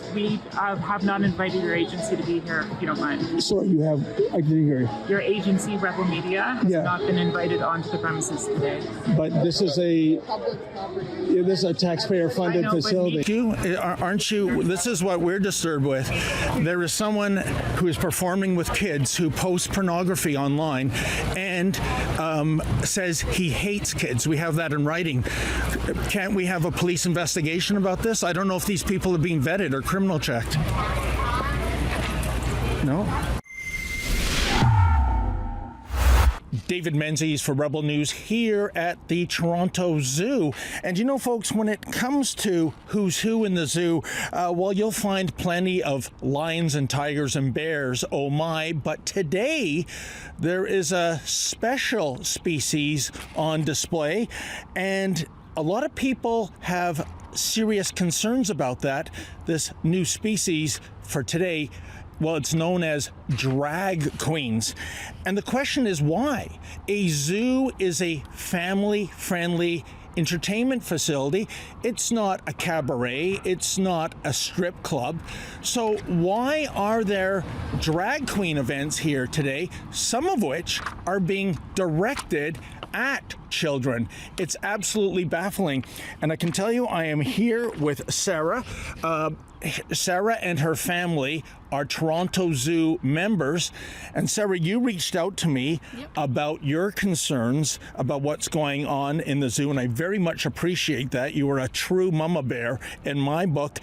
Yes, we have not invited your agency to be here, if you don't mind. Sorry, you have, I didn't hear you. Your agency, Rebel Media, has not been invited onto the premises today. But this is a taxpayer-funded facility. Aren't you? This is what we're disturbed with. There is someone who is performing with kids who posts pornography online and says he hates kids. We have that in writing. Can't we have a police investigation about this? I don't know if these people are being vetted or criminal checked. No? David Menzies for Rebel News here at the Toronto Zoo. And you know, folks, when it comes to who's who in the zoo, well, you'll find plenty of lions and tigers and bears, oh my. But today, there is a special species on display, and a lot of people have serious concerns about that. This new species for today, well, it's known as drag queens. And the question is why? A zoo is a family-friendly entertainment facility. It's not a cabaret. It's not a strip club. So why are there drag queen events here today, some of which are being directed at children? It's absolutely baffling. And I can tell you, I am here with Sarah. Sarah and her family are Toronto Zoo members. And Sarah, you reached out to me about your concerns about what's going on in the zoo, and I very much appreciate that. You are a true mama bear in my book.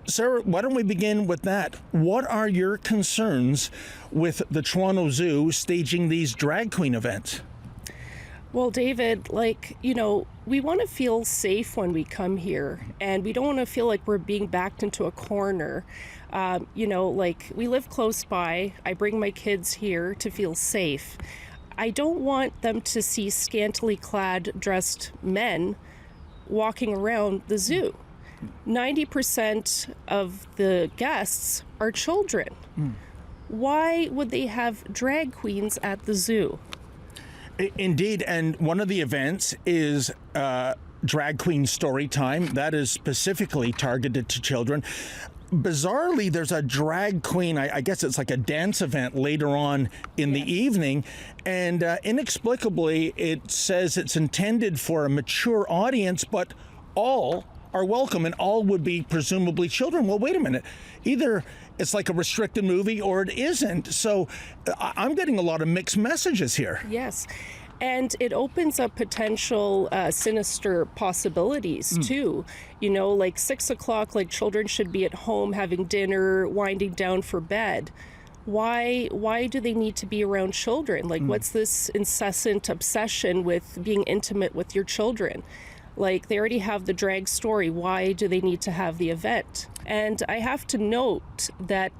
Sarah, why don't we begin with that? What are your concerns with the Toronto Zoo staging these drag queen events? Well, David, we want to feel safe when we come here, and we don't want to feel like we're being backed into a corner. We live close by. I bring my kids here to feel safe. I don't want them to see scantily clad, dressed men walking around the zoo. 90% of the guests are children. Why would they have drag queens at the zoo? Indeed, and one of the events is Drag Queen Story Time. That is specifically targeted to children. Bizarrely, there's a drag queen, I guess it's like a dance event later on in the evening, and inexplicably it says it's intended for a mature audience, but all are welcome, and all would be presumably children. Well, wait a minute. Either it's like a restricted movie or it isn't. So I'm getting a lot of mixed messages here. Yes. And it opens up potential sinister possibilities too. 6 o'clock, children should be at home having dinner, winding down for bed. Why do they need to be around children? What's this incessant obsession with being intimate with your children? They already have the drag story. Why do they need to have the event? And I have to note that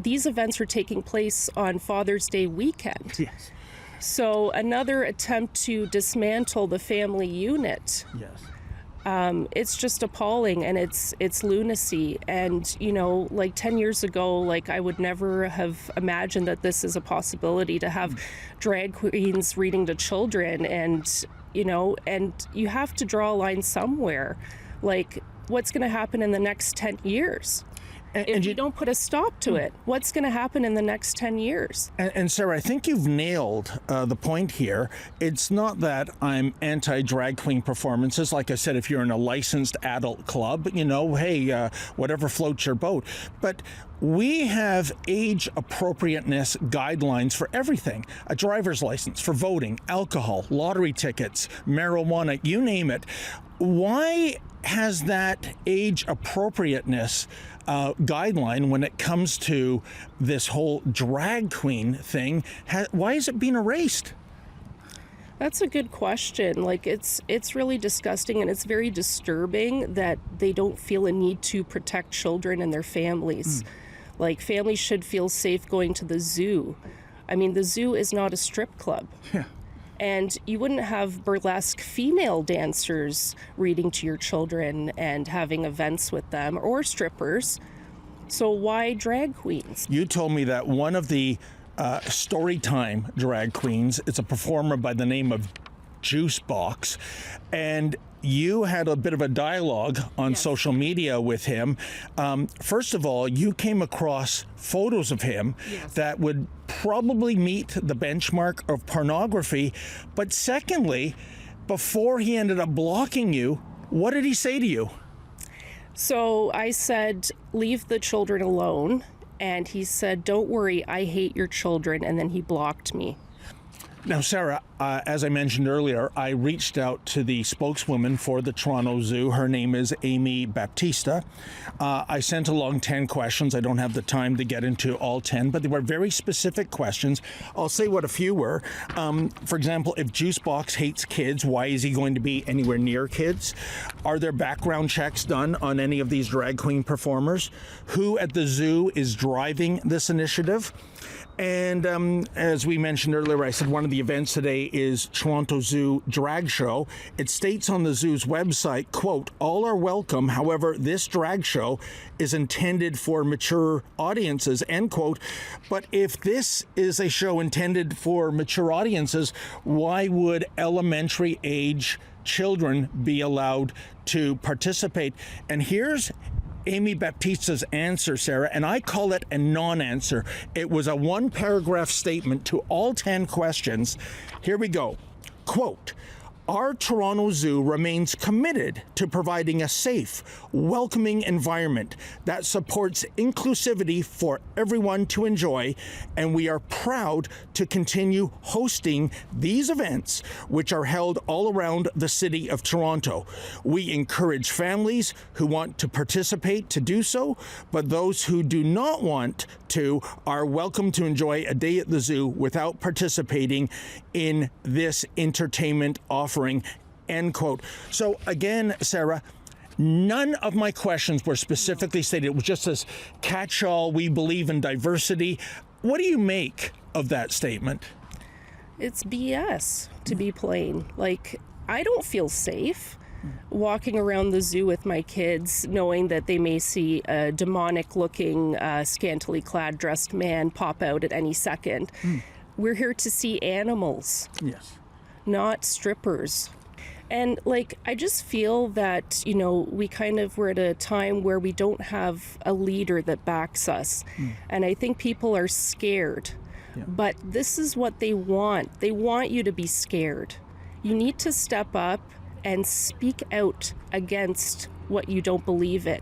these events are taking place on Father's Day weekend. Yes. So another attempt to dismantle the family unit. Yes. It's just appalling, and it's lunacy. And 10 years ago, I would never have imagined that this is a possibility to have drag queens reading to children, and you have to draw a line somewhere. What's going to happen in the next 10 years? If you don't put a stop to it, what's going to happen in the next 10 years? And Sarah, I think you've nailed the point here. It's not that I'm anti-drag queen performances. Like I said, if you're in a licensed adult club, whatever floats your boat. But we have age appropriateness guidelines for everything. A driver's license, for voting, alcohol, lottery tickets, marijuana, you name it. Why has that age appropriateness guideline, when it comes to this whole drag queen thing, why is it being erased? That's a good question. It's really disgusting, and it's very disturbing that they don't feel a need to protect children and their families. Families should feel safe going to the zoo. I mean, the zoo is not a strip club. Yeah. And you wouldn't have burlesque female dancers reading to your children and having events with them, or strippers. So why drag queens? You told me that one of the Storytime drag queens, it's a performer by the name of Juicebox, and you had a bit of a dialogue on social media with him. First of all, you came across photos of him that would probably meet the benchmark of pornography. But secondly, before he ended up blocking you, what did he say to you? So I said, leave the children alone. And he said, don't worry, I hate your children. And then he blocked me. Now, Sarah, as I mentioned earlier, I reached out to the spokeswoman for the Toronto Zoo. Her name is Amy Baptista. I sent along 10 questions. I don't have the time to get into all 10, but they were very specific questions. I'll say what a few were. For example, if Juicebox hates kids, why is he going to be anywhere near kids? Are there background checks done on any of these drag queen performers? Who at the zoo is driving this initiative? And as we mentioned earlier, I said one of the events today is Toronto Zoo Drag Show. It states on the zoo's website, quote, all are welcome. However, this drag show is intended for mature audiences, end quote. But if this is a show intended for mature audiences, why would elementary age children be allowed to participate? And here's Amy Baptista's answer, Sarah, and I call it a non-answer. It was a one-paragraph statement to all 10 questions. Here we go. Quote, our Toronto Zoo remains committed to providing a safe, welcoming environment that supports inclusivity for everyone to enjoy, and we are proud to continue hosting these events, which are held all around the city of Toronto. We encourage families who want to participate to do so, but those who do not want to are welcome to enjoy a day at the zoo without participating in this entertainment offering, end quote. So again, Sarah, none of my questions were specifically stated. It was just this catch-all, we believe in diversity. What do you make of that statement? It's BS, to be plain. Like, I don't feel safe walking around the zoo with my kids, knowing that they may see a demonic-looking, scantily clad, dressed man pop out at any second. We're here to see animals, not strippers. And like, I just feel that, you know, we're at a time where we don't have a leader that backs us. And I think people are scared. But this is what they want. They want you to be scared. You need to step up and speak out against what you don't believe in,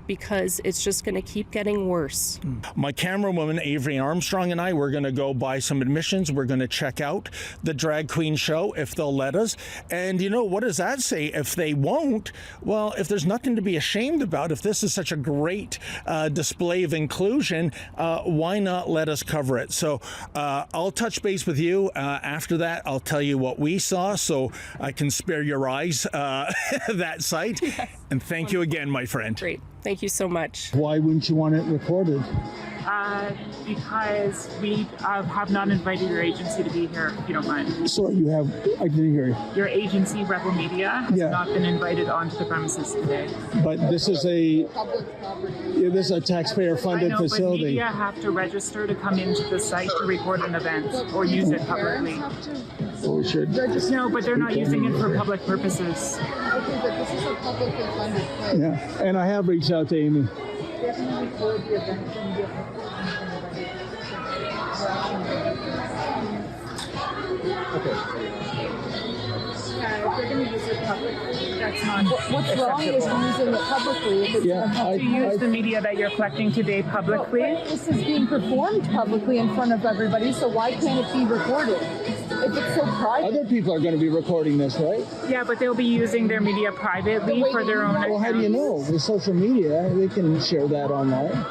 because it's just going to keep getting worse. My camerawoman, Avery Armstrong, and I, we're going to go buy some admissions. We're going to check out the drag queen show if they'll let us. And, you know, what does that say? If they won't, well, if there's nothing to be ashamed about, if this is such a great display of inclusion, why not let us cover it? So I'll touch base with you. After that, I'll tell you what we saw so I can spare your eyes that sight. And thank you again, my friend. Great. Thank you so much. Why wouldn't you want it recorded? Because we have not invited your agency to be here, if you don't mind. Sorry, I didn't hear you. Your agency, Rebel Media, has not been invited onto the premises today. But this is a taxpayer-funded facility. But media have to register to come into the site to record an event or use it publicly. Well, we should. No, but they're not using it for public purposes. Okay, but this is a publicly funded place. Yeah, and I have reached out to Amy. If they're going to use it publicly, that's not What's wrong is using it publicly. If it's to use the media that you're collecting today publicly. But this is being performed publicly in front of everybody, so why can't it be recorded? If it's so private. Other people are going to be recording this, right? Yeah, but they'll be using their media privately for their own Well, how do you know? With social media, they can share that online.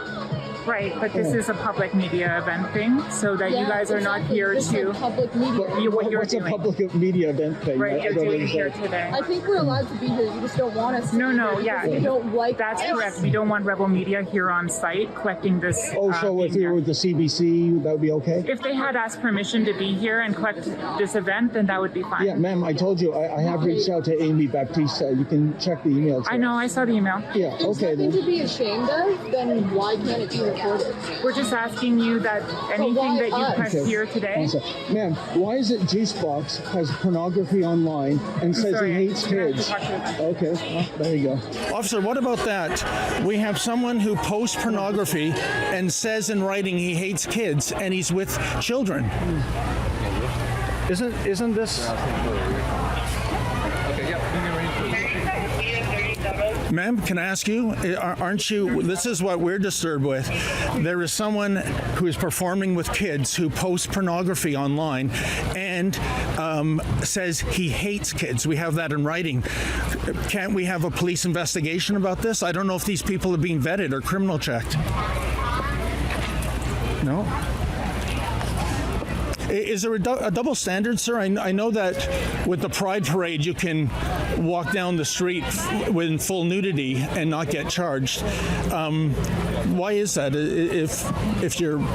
Right, but this is a public media event thing, so that you guys are not here This to is a public media. what you're What's doing. a public media event thing? Right, I you're don't doing here understand. today. I think we're allowed to be here. You just don't want us to No, be no, here yeah. because you don't like That's us. correct. We don't want Rebel Media here on site collecting this. Oh, so if media. you were with the CBC, that would be okay? If they had asked permission to be here and collect this event, then that would be fine. Yeah, ma'am, I told you, I have reached out to Amy Baptista. You can check the email. I know, I saw the email. Yeah, There's okay nothing then. to be ashamed of, then why can't it be recorded. We're just asking you that anything that you press Okay. here today. One sec. Ma'am, why is it Juicebox has pornography online and says Sorry, he hates I'm gonna have to kids? talk to them. Okay, well, there you go. Officer, what about that? We have someone who posts pornography and says in writing he hates kids and he's with children. Isn't this? Ma'am, can I ask you, aren't you, this is what we're disturbed with. There is someone who is performing with kids who posts pornography online and says he hates kids. We have that in writing. Can't we have a police investigation about this? I don't know if these people are being vetted or criminal checked. No? Is there a double standard, sir? I know that with the Pride Parade, you can walk down the street with full nudity and not get charged. Why is that? If you're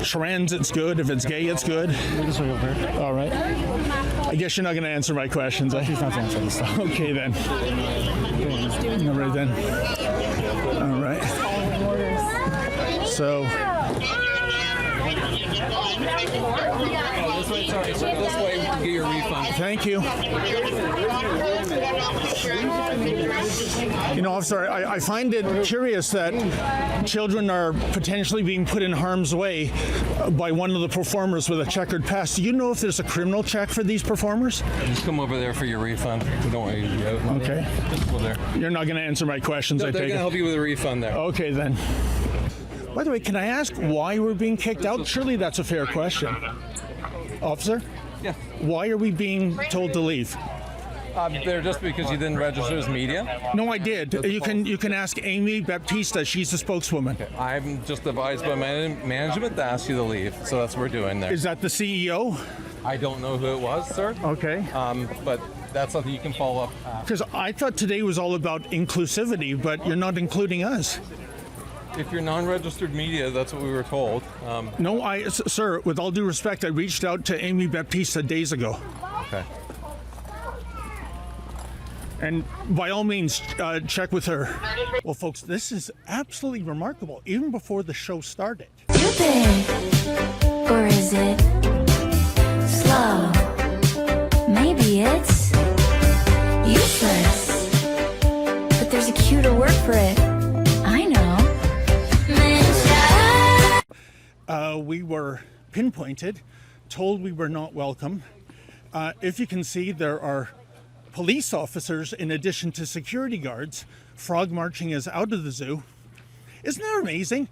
trans, it's good. If it's gay, it's good. All right. I guess you're not going to answer my questions. She's not answering this stuff. Okay, then. All right, then. All right. So... This way, sorry. So this way, you can get your refund. Thank you. You know, officer, I find it curious that children are potentially being put in harm's way by one of the performers with a checkered past. Do you know if there's a criminal check for these performers? Just come over there for your refund. We don't want you to be out. Okay. Just go there. You're not going to answer my questions, They're I going take to it. help you with a refund there. Okay, then. By the way, can I ask why we're being kicked out? Surely that's a fair question. Officer? Yeah. Why are we being told to leave? They're just because you didn't register as media. No, I did. You can ask Amy Baptista. She's the spokeswoman. I'm just advised by management to ask you to leave. So that's what we're doing there. Is that the CEO? I don't know who it was, sir. Okay. But that's something you can follow up. Because I thought today was all about inclusivity, but you're not including us. If you're non-registered media, that's what we were told. No, sir, with all due respect, I reached out to Amy Baptista days ago. Okay. And by all means, check with her. Well, folks, this is absolutely remarkable, even before the show started. Stupid. Or is it slow? Maybe it's useless. But there's a cuter word for it. I know. We were pinpointed, told we were not welcome. If you can see, there are police officers in addition to security guards frog marching us out of the zoo. Isn't that amazing?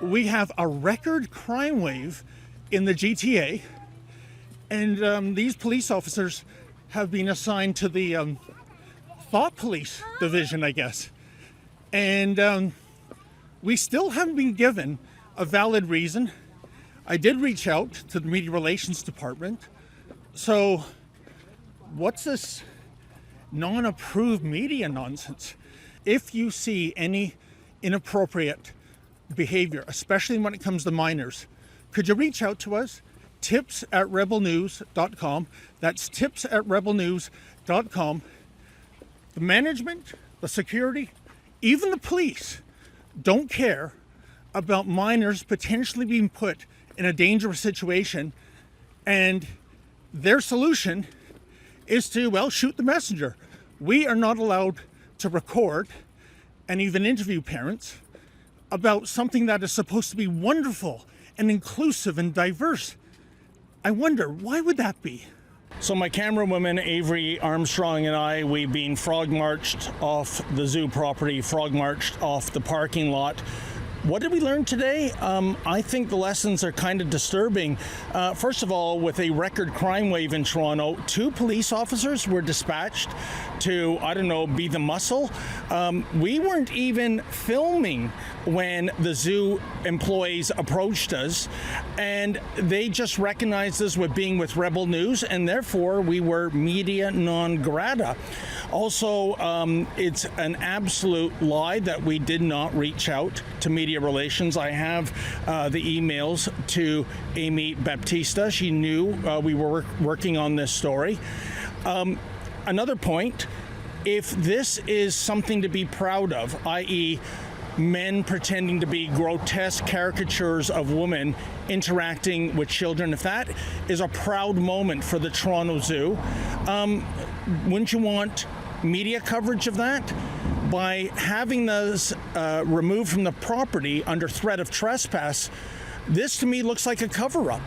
We have a record crime wave in the GTA, and these police officers have been assigned to the thought police division, I guess. And we still haven't been given a valid reason. I did reach out to the Media Relations Department. So what's this non-approved media nonsense? If you see any inappropriate behavior, especially when it comes to minors, could you reach out to us? tips@rebelnews.com. That's tips@rebelnews.com. The management, the security, even the police don't care about minors potentially being put in a dangerous situation, and their solution is to, well, shoot the messenger. We are not allowed to record and even interview parents about something that is supposed to be wonderful and inclusive and diverse. I wonder, why would that be? So my camerawoman, Avery Armstrong, and I, we've been frog marched off the zoo property, frog marched off the parking lot. What did we learn today? I think the lessons are kind of disturbing. First of all, with a record crime wave in Toronto, 2 police officers were dispatched to, I don't know, be the muscle. We weren't even filming when the zoo employees approached us, and they just recognized us with being with Rebel News, and therefore we were media non grata. Also, it's an absolute lie that we did not reach out to media relations. I have the emails to Amy Baptista. She knew we were working on this story. Another point, if this is something to be proud of, i.e., men pretending to be grotesque caricatures of women interacting with children, if that is a proud moment for the Toronto Zoo, wouldn't you want media coverage of that? By having those removed from the property under threat of trespass, this to me looks like a cover-up.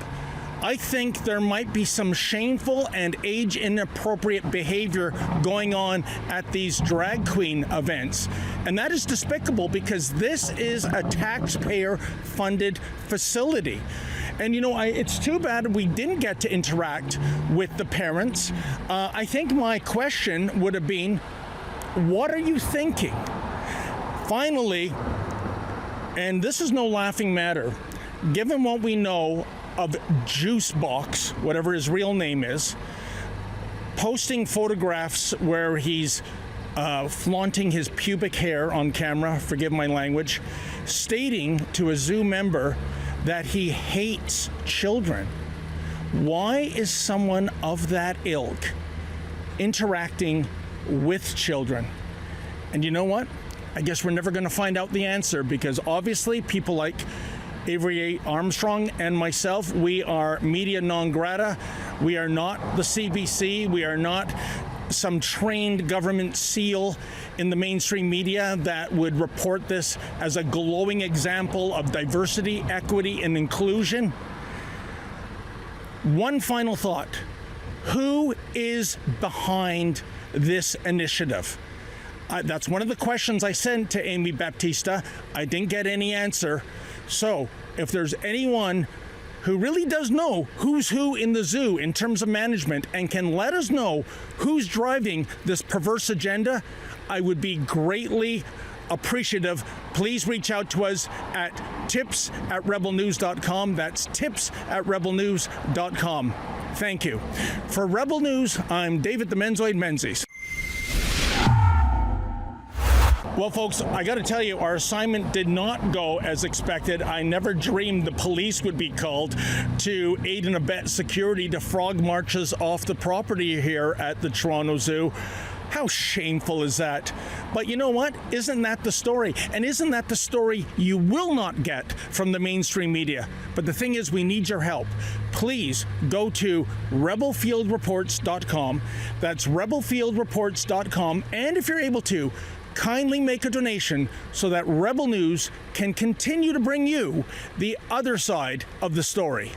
I think there might be some shameful and age-inappropriate behavior going on at these drag queen events. And that is despicable because this is a taxpayer-funded facility. And it's too bad we didn't get to interact with the parents. I think my question would have been, what are you thinking? Finally, and this is no laughing matter, given what we know of Juicebox, whatever his real name is, posting photographs where he's flaunting his pubic hair on camera, forgive my language, stating to a zoo member that he hates children. Why is someone of that ilk interacting with children? And you know what? I guess we're never going to find out the answer, because obviously people like Avery Armstrong and myself, we are media non grata. We are not the CBC. We are not some trained government seal in the mainstream media that would report this as a glowing example of diversity, equity, and inclusion. One final thought. Who is behind this initiative? That's one of the questions I sent to Amy Baptista. I didn't get any answer. So if there's anyone who really does know who's who in the zoo in terms of management and can let us know who's driving this perverse agenda, I would be greatly appreciative. Please reach out to us at tips@rebelnews.com. That's tips@rebelnews.com. Thank you. For Rebel News, I'm David the Menzoid Menzies. Well, folks, I got to tell you, our assignment did not go as expected. I never dreamed the police would be called to aid and abet security to frog marches off the property here at the Toronto Zoo. How shameful is that? But you know what? Isn't that the story? And isn't that the story you will not get from the mainstream media? But the thing is, we need your help. Please go to rebelfieldreports.com. That's rebelfieldreports.com. And if you're able to, kindly make a donation so that Rebel News can continue to bring you the other side of the story.